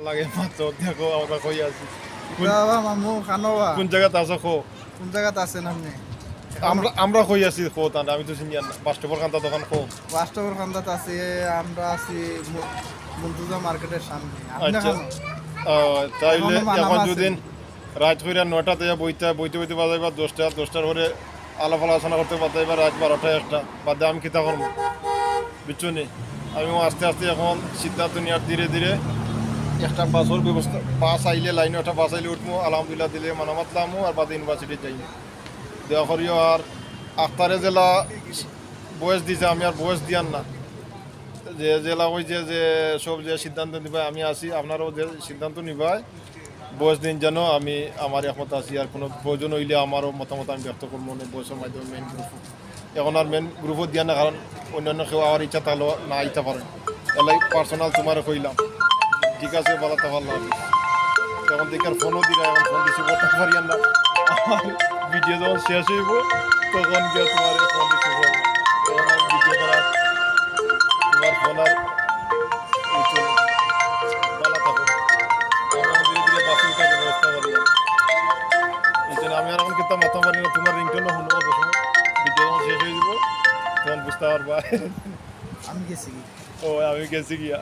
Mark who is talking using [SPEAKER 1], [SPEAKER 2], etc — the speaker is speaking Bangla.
[SPEAKER 1] লাগে মাত্র দেখো আমরা কই আছি
[SPEAKER 2] বাবা মামু খানোয়া
[SPEAKER 1] কোন জায়গাতে আছো খো
[SPEAKER 2] কোন জায়গাতে আছেন আপনি?
[SPEAKER 1] আমরা কই আছি খো তা আমি তো চিনি না বাস্টপর কান্তা দোকান খো
[SPEAKER 2] বাস্তবর খান্দাতে আছি। আমরা আছি মুন্তুজা মার্কেটের সামনে। আপনি
[SPEAKER 1] আচ্ছা
[SPEAKER 2] খানো
[SPEAKER 1] তাইলে
[SPEAKER 2] এখনো মানামা
[SPEAKER 1] এখন
[SPEAKER 2] আছে।
[SPEAKER 1] যদি রাত হইরা 9টাতে বইতে বইতে বাজাইবা 10টার পরে আলাপ আলোচনা করতে বাজাইবা রাত 12টা 1টা বাদে আমি কিতা করবো বুঝছো নি আমি আস্তে আস্তে এখন সিদ্ধান্ত নিয়ে ধীরে ধীরে একটা বাসের ব্যবস্থা বাস আইলে লাইনে একটা বাস আইলে উঠবো আলহামদুলিল্লাহ দিলে মানামাতলামো আর বাদে ইউনিভার্সিটি যাই দেওয়া করিও আর আখতারে জেলা বয়স দিছে আমি আর বয়স দিয়ান না যে জেলা হয়েছে যে সব যে সিদ্ধান্ত নিবাই আমি আসি আপনারাও যে সিদ্ধান্ত নিবাই বয়স দিন যেন আমি আমার একমত আছি আর কোনো প্রয়োজন হইলে আমারও মতামত আমি ব্যক্ত করবো না বয়সের মাধ্যমে মেন গ্রুপ এখন আর মেন গ্রুপও দিয়া না কারণ অন্যান্য কেউ আমার ইচ্ছা তাহলে না আইতে পারেন তাহলে পার্সোনাল তোমারও কইলাম ঠিক আছে বলাতে পারলাম এখন দেখি আর ফোনও দিলে এখন ফোন রিসিভ করতে পারি না আমার ভিডিও যখন শেষ হইব তখন গিয়ে তোমার ফোন রিসিভ করবো তখন আমি ভিডিও করার তোমার ফোন আর ভালো থাকো আমি ধীরে ধীরে বাসে উঠার ব্যবস্থা করি এই জন্য আমি আর এখন কিন্তু মাথা পারি না তোমার রিংটোনও শুনবো তখন ভিডিও যখন শেষ হয়ে যাব তখন বুঝতে পারবা
[SPEAKER 2] আমি গেছি কি?
[SPEAKER 1] ও আমি গেছি গিয়া